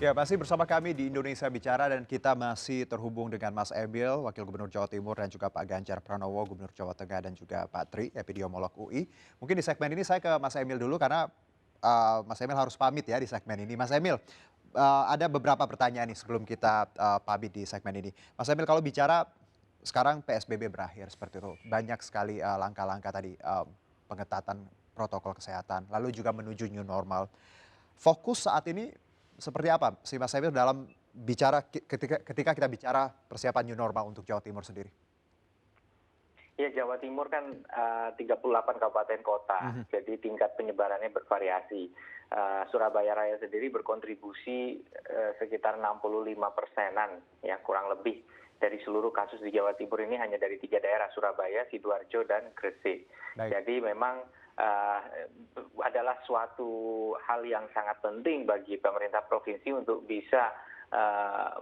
Ya, masih bersama kami di Indonesia Bicara dan kita masih terhubung dengan Mas Emil, Wakil Gubernur Jawa Timur dan juga Pak Ganjar Pranowo, Gubernur Jawa Tengah dan juga Pak Tri, epidemiolog UI. Mungkin di segmen ini saya ke Mas Emil dulu karena Mas Emil harus pamit ya di segmen ini. Mas Emil, ada beberapa pertanyaan nih sebelum kita pamit di segmen ini. Mas Emil, kalau bicara sekarang PSBB berakhir seperti itu, banyak sekali langkah-langkah tadi pengetatan protokol kesehatan, lalu juga menuju new normal. Fokus saat ini seperti apa sih Mas Emil dalam bicara ketika kita bicara persiapan new normal untuk Jawa Timur sendiri? Ya, Jawa Timur kan 38 kabupaten kota, Mhm, jadi tingkat penyebarannya bervariasi. Surabaya Raya sendiri berkontribusi sekitar 65%-an, ya kurang lebih dari seluruh kasus di Jawa Timur ini hanya dari 3 daerah, Surabaya, Sidoarjo, dan Gresik. baik. Jadi memang eh, adalah suatu hal yang sangat penting bagi pemerintah provinsi untuk bisa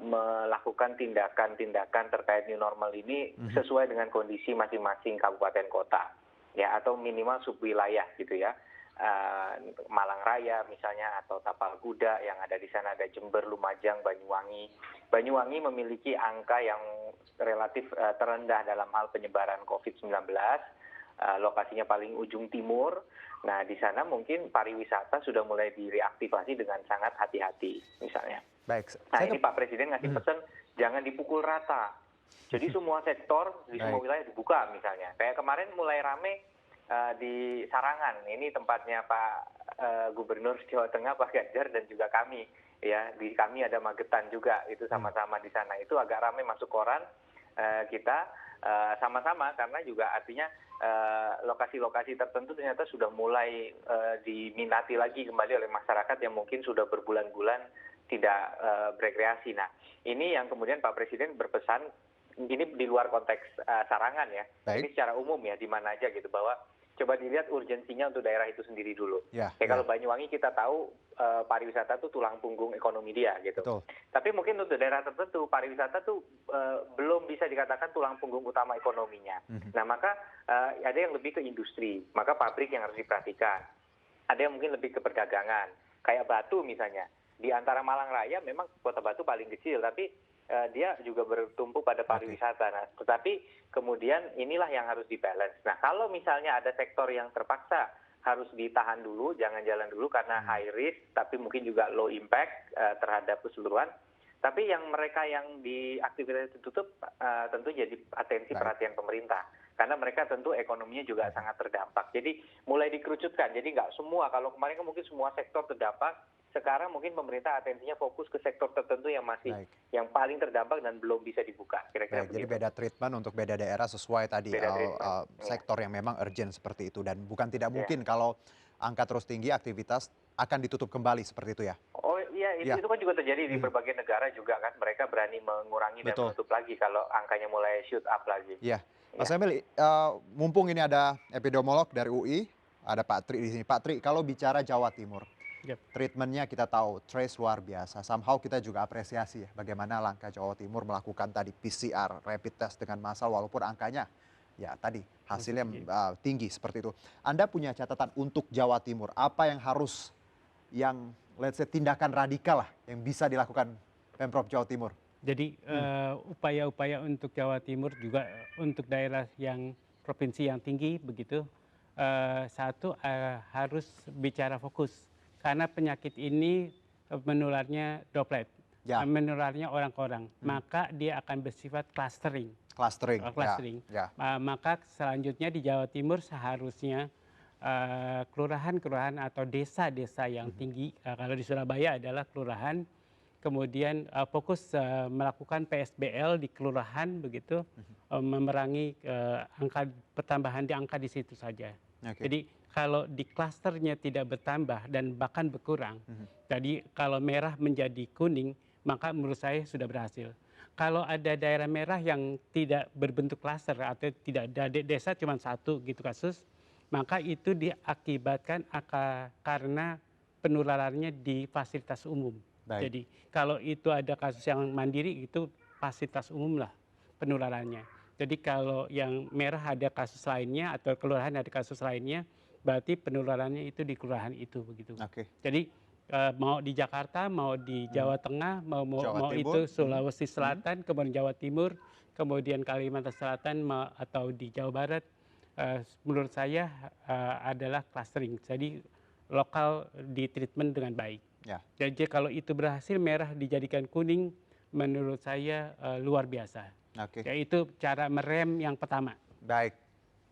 melakukan tindakan-tindakan terkait new normal ini Mhm, sesuai dengan kondisi masing-masing kabupaten kota, ya atau minimal subwilayah gitu ya. Malang Raya misalnya atau Tapal Kuda yang ada di sana, ada Jember, Lumajang, Banyuwangi. Banyuwangi memiliki angka yang relatif terendah dalam hal penyebaran COVID-19, lokasinya paling ujung timur. Nah, di sana mungkin pariwisata sudah mulai direaktivasi dengan sangat hati-hati misalnya. baik. Nah, Saya ke ini Pak Presiden ngasih mhm, pesan jangan dipukul rata. Jadi semua sektor di semua baik. wilayah dibuka misalnya. Kayak kemarin mulai rame di Sarangan. Ini tempatnya Pak Gubernur Jawa Tengah Pak Ganjar dan juga kami. Ya, di kami ada Magetan juga. Itu Mmm, sama-sama di sana. Itu agak rame masuk koran kita sama-sama karena juga artinya lokasi-lokasi tertentu ternyata sudah mulai diminati lagi kembali oleh masyarakat yang mungkin sudah berbulan-bulan tidak berekreasi. Nah, ini yang kemudian Pak Presiden berpesan, ini di luar konteks Sarangan ya, ini baik. secara umum ya, di mana aja gitu, bahwa coba dilihat urgensinya untuk daerah itu sendiri dulu. Ya, Kayak ya, kalau Banyuwangi kita tahu pariwisata itu tulang punggung ekonomi dia gitu. betul. Tapi mungkin untuk daerah tertentu pariwisata tuh belum bisa dikatakan tulang punggung utama ekonominya. Mhm, Nah, maka ada yang lebih ke industri, maka pabrik yang harus diperhatikan. Ada yang mungkin lebih ke perdagangan, kayak Batu misalnya. Di antara Malang Raya memang Kota Batu paling kecil, tapi dia juga bertumpu pada oke. pariwisata. Nah, tetapi kemudian inilah yang harus di-balance. Nah, kalau misalnya ada sektor yang terpaksa harus ditahan dulu, jangan jalan dulu karena Mmm, high risk, tapi mungkin juga low impact terhadap keseluruhan. Tapi yang mereka yang di aktivitas tertutup tentu jadi atensi baik. perhatian pemerintah. Karena mereka tentu ekonominya juga Mhm, sangat terdampak. Jadi mulai dikerucutkan. Jadi nggak semua, kalau kemarin kan mungkin semua sektor terdampak, sekarang mungkin pemerintah atensinya fokus ke sektor tertentu baik. yang paling terdampak dan belum bisa dibuka, kira-kira Baik, jadi begitu. beda treatment untuk beda daerah sesuai tadi, Beda treatment, ya, sektor yang memang urgent seperti itu dan bukan tidak ya. mungkin kalau angka terus tinggi aktivitas akan ditutup kembali seperti itu ya? Oh iya, Iya, itu kan juga terjadi di mhm, berbagai negara juga kan, mereka berani mengurangi dan betul. menutup lagi kalau angkanya mulai shoot up lagi. Iya. Mas Ya. Emil, mumpung ini ada epidemiolog dari UI, ada Pak Tri di sini. Pak Tri, kalau bicara Jawa Timur, Yap. treatment-nya kita tahu trace luar biasa. Somehow kita juga apresiasi ya bagaimana langkah Jawa Timur melakukan tadi PCR, rapid test dengan massal walaupun angkanya ya tadi Masih hasilnya tinggi. tinggi seperti itu. Anda punya catatan untuk Jawa Timur, apa yang harus yang let's say tindakan radikal lah yang bisa dilakukan Pemprov Jawa Timur? Jadi Hmm, upaya-upaya untuk Jawa Timur juga untuk daerah yang provinsi yang tinggi begitu, satu harus bicara fokus karena penyakit ini menularnya droplet, ya, menularnya orang ke orang, mhm, maka dia akan bersifat clustering. clustering, ya, Clustering. ya, Maka selanjutnya di Jawa Timur seharusnya kelurahan-kelurahan atau desa-desa yang mhm, tinggi, kalau di Surabaya adalah kelurahan, kemudian fokus melakukan PSBL di kelurahan begitu, mhm, memerangi angka pertambahan di angka di situ saja. oke, Jadi kalau di klasternya tidak bertambah dan bahkan berkurang, mhm, jadi kalau merah menjadi kuning, maka menurut saya sudah berhasil. Kalau ada daerah merah yang tidak berbentuk klaster atau tidak ada desa cuma satu gitu kasus, maka itu diakibatkan karena penularannya di fasilitas umum. baik, Jadi kalau itu ada kasus yang mandiri itu fasilitas umum lah penularannya. Jadi kalau yang merah ada kasus lainnya atau kelurahan ada kasus lainnya, berarti penularannya itu di kelurahan itu begitu. oke, Jadi mau di Jakarta, mau di Jawa Tengah, Jawa mau Timur. itu Sulawesi Selatan, kemudian Jawa Timur, kemudian Kalimantan Selatan atau di Jawa Barat, menurut saya adalah clustering. Jadi lokal di treatment dengan baik. Ya. Jadi kalau itu berhasil, merah dijadikan kuning, menurut saya luar biasa. Oke. Yaitu cara merem yang pertama. Baik.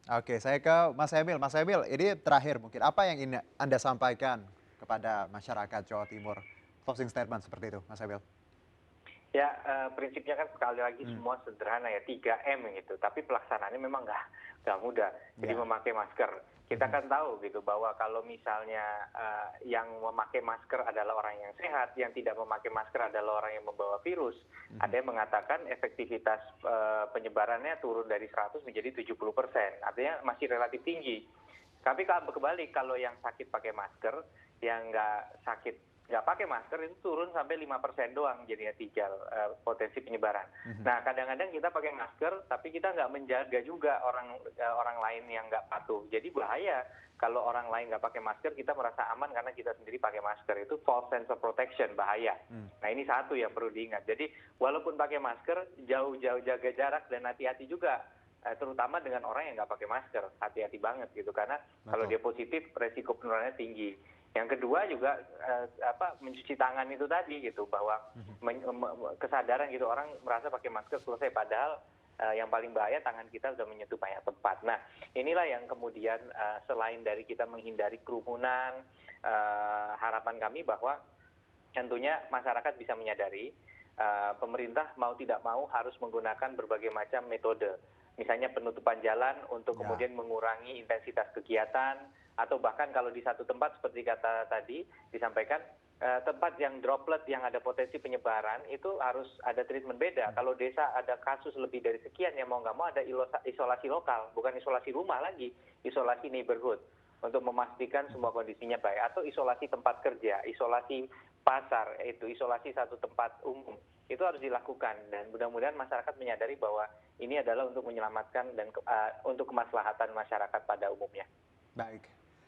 Oke, saya ke Mas Emil. Mas Emil, ini terakhir mungkin apa yang ingin Anda sampaikan kepada masyarakat Jawa Timur? Closing statement seperti itu, Mas Emil. Ya, prinsipnya kan sekali lagi semua sederhana ya, 3M gitu. Tapi pelaksanaannya memang nggak mudah. Jadi memakai masker. Kita kan tahu gitu bahwa kalau misalnya yang memakai masker adalah orang yang sehat, yang tidak memakai masker adalah orang yang membawa virus. Ada yang mengatakan efektivitas penyebarannya turun dari 100 menjadi 70%. Artinya masih relatif tinggi. Tapi kalau kebalik, kalau yang sakit pakai masker, yang nggak pakai masker itu turun sampai 5% doang jadinya tinggal potensi penyebaran. Nah kadang-kadang kita pakai masker tapi kita nggak menjaga juga orang lain yang nggak patuh. Jadi bahaya kalau orang lain nggak pakai masker kita merasa aman karena kita sendiri pakai masker, itu false sense of protection, bahaya. Nah ini satu yang perlu diingat. Jadi walaupun pakai masker jauh-jauh jaga jarak dan hati-hati juga. Terutama dengan orang yang nggak pakai masker, hati-hati banget gitu karena kalau dia positif resiko penularannya tinggi. Yang kedua juga mencuci tangan itu tadi gitu, bahwa kesadaran gitu, orang merasa pakai masker selesai padahal yang paling bahaya tangan kita sudah menyentuh banyak tempat. Nah inilah yang kemudian selain dari kita menghindari kerumunan, harapan kami bahwa tentunya masyarakat bisa menyadari pemerintah mau tidak mau harus menggunakan berbagai macam metode. Misalnya penutupan jalan untuk kemudian mengurangi intensitas kegiatan, atau bahkan kalau di satu tempat seperti kata tadi disampaikan, tempat yang droplet yang ada potensi penyebaran itu harus ada treatment beda. Kalau desa ada kasus lebih dari sekian, ya mau nggak mau ada isolasi lokal, bukan isolasi rumah lagi, isolasi neighborhood untuk memastikan semua kondisinya baik, atau isolasi tempat kerja, isolasi pasar, itu isolasi satu tempat umum. Itu harus dilakukan dan mudah-mudahan masyarakat menyadari bahwa ini adalah untuk menyelamatkan dan untuk kemaslahatan masyarakat pada umumnya. Baik.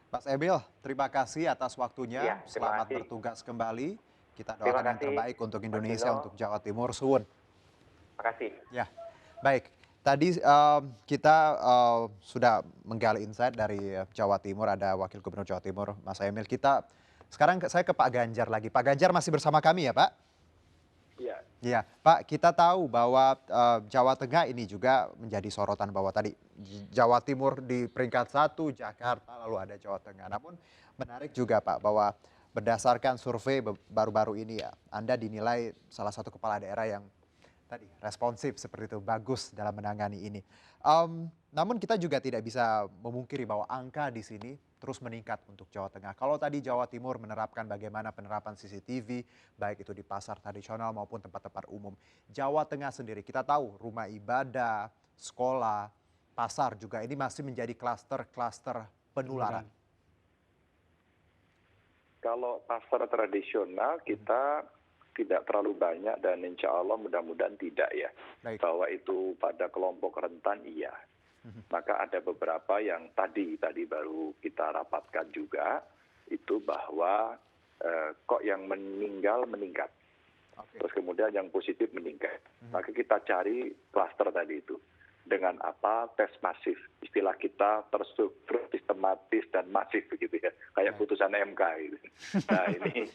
Mas Emil, terima kasih atas waktunya. Ya, Selamat kasih. bertugas kembali. Kita doakan yang terbaik untuk Indonesia, untuk Jawa Timur. Suwun. Terima kasih. Ya, baik. Tadi kita sudah menggali insight dari Jawa Timur, ada Wakil Gubernur Jawa Timur, Mas Emil. Sekarang saya ke Pak Ganjar lagi. Pak Ganjar masih bersama kami ya, Pak? Iya. Ya, Pak, kita tahu bahwa Jawa Tengah ini juga menjadi sorotan, bahwa tadi Jawa Timur di peringkat 1, Jakarta, lalu ada Jawa Tengah. Namun menarik juga Pak, bahwa berdasarkan survei baru-baru ini ya, Anda dinilai salah satu kepala daerah yang tadi responsif seperti itu, bagus dalam menangani ini. Namun kita juga tidak bisa memungkiri bahwa angka di sini terus meningkat untuk Jawa Tengah. Kalau tadi Jawa Timur menerapkan bagaimana penerapan CCTV, baik itu di pasar tradisional maupun tempat-tempat umum. Jawa Tengah sendiri kita tahu rumah ibadah, sekolah, pasar juga ini masih menjadi klaster-klaster penularan. Kalau pasar tradisional kita tidak terlalu banyak dan insya Allah mudah-mudahan tidak ya. Baik. Bahwa itu pada kelompok rentan iya. Maka ada beberapa yang tadi baru kita rapatkan juga itu bahwa kok yang meninggal meningkat. Terus kemudian yang positif meningkat. Maka kita cari klaster tadi itu. Dengan apa? Tes masif. Istilah kita terstruktur, sistematis, dan masif begitu ya. Kayak putusan MK gitu. Nah ini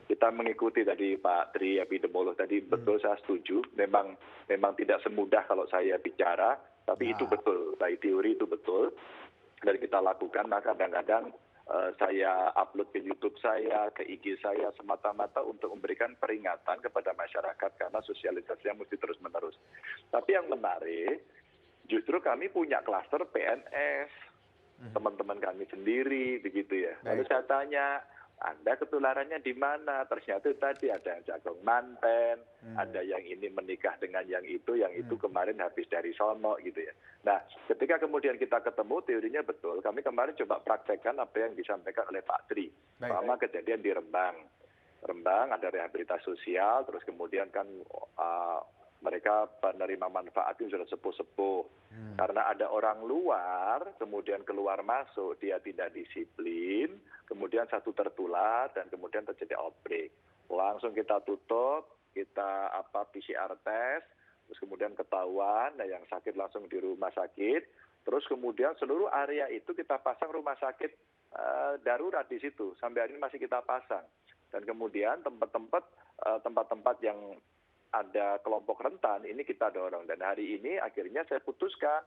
kita mengikuti tadi Pak Tri epidemiolog tadi, betul saya setuju. Memang tidak semudah kalau saya bicara, tapi itu betul. Dari teori itu betul. Dan kita lakukan, maka kadang-kadang saya upload ke YouTube saya, ke IG saya semata-mata untuk memberikan peringatan kepada masyarakat karena sosialisasinya mesti terus-menerus. Tapi yang menarik, justru kami punya klaster PNS, teman-teman kami sendiri, begitu ya. Lalu saya tanya, Anda ketularannya di mana? Ternyata tadi ada yang jagung manten, ada yang ini menikah dengan yang itu kemarin habis dari sono gitu ya. Nah, ketika kemudian kita ketemu teorinya betul, kami kemarin coba praktekkan apa yang disampaikan oleh Pak Tri. Pertama kejadian di Rembang. Rembang ada rehabilitasi sosial, terus kemudian kan mereka penerima manfaat itu sudah sepuh-sepuh. Karena ada orang luar, kemudian keluar masuk, dia tidak disiplin, kemudian satu tertular, dan kemudian terjadi outbreak. Langsung kita tutup, kita PCR test, terus kemudian ketahuan, nah yang sakit langsung di rumah sakit, terus kemudian seluruh area itu kita pasang rumah sakit darurat di situ, sampai hari ini masih kita pasang. Dan kemudian tempat-tempat yang ada kelompok rentan ini kita dorong, dan hari ini akhirnya saya putuskan,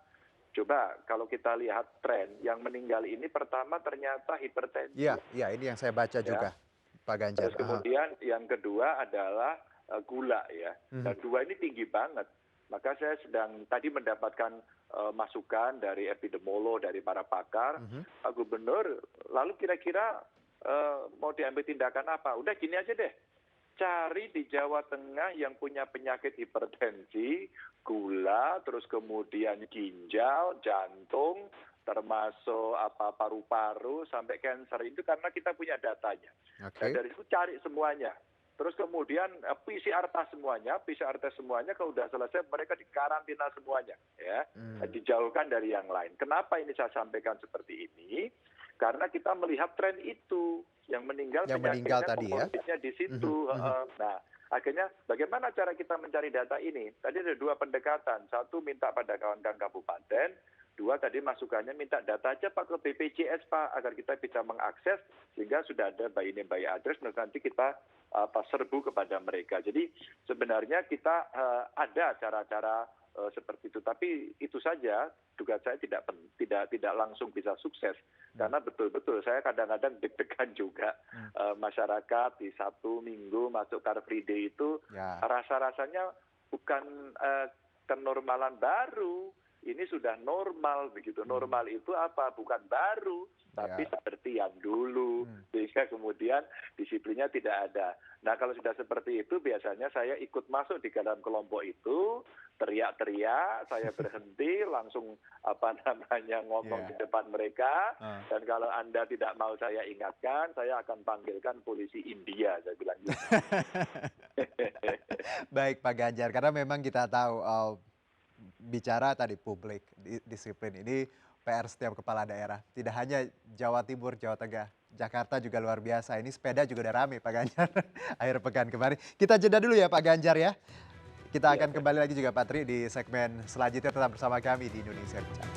coba kalau kita lihat tren yang meninggal ini pertama ternyata hipertensi. Iya, ini yang saya baca juga, Pak Ganjar. Terus kemudian yang kedua adalah gula ya, dan dua ini tinggi banget. Maka saya sedang tadi mendapatkan masukan dari epidemiolog, dari para pakar, Pak Gubernur, lalu kira-kira mau diambil tindakan apa? Udah gini aja deh, cari di Jawa Tengah yang punya penyakit hipertensi, gula, terus kemudian ginjal, jantung, termasuk paru-paru sampai kanker, itu karena kita punya datanya. Dan dari itu cari semuanya. Terus kemudian PCR test semuanya, kalau sudah selesai mereka dikarantina semuanya, ya, dijauhkan dari yang lain. Kenapa ini saya sampaikan seperti ini? Karena kita melihat tren itu, yang meninggal tadi ya, di situ. Nah, akhirnya bagaimana cara kita mencari data ini? Tadi ada dua pendekatan, satu minta pada kawan-kawan kabupaten, dua tadi masukannya minta data aja Pak ke BPJS Pak, agar kita bisa mengakses sehingga sudah ada by name by address, nanti kita serbu kepada mereka. Jadi sebenarnya kita ada cara-cara seperti itu, tapi itu saja dugaan saya tidak langsung bisa sukses, karena betul-betul saya kadang-kadang deg-degan juga masyarakat di Sabtu Minggu masuk Car Free Day itu rasa-rasanya bukan kenormalan baru. Ini sudah normal begitu. Normal itu apa? Bukan baru, tapi seperti yang dulu. Sehingga kemudian disiplinnya tidak ada. Nah, kalau sudah seperti itu biasanya saya ikut masuk di dalam kelompok itu, teriak-teriak, saya berhenti, langsung ngomong di depan mereka. Dan kalau Anda tidak mau saya ingatkan, saya akan panggilkan polisi India, saya bilang gitu. Baik Pak Ganjar, karena memang kita tahu bicara tadi publik, disiplin ini PR setiap kepala daerah. Tidak hanya Jawa Timur, Jawa Tengah, Jakarta juga luar biasa. Ini sepeda juga udah rame Pak Ganjar akhir pekan kemarin. Kita jeda dulu ya Pak Ganjar ya. Kita akan kembali lagi juga Pak Tri di segmen selanjutnya, tetap bersama kami di Indonesia Bicara.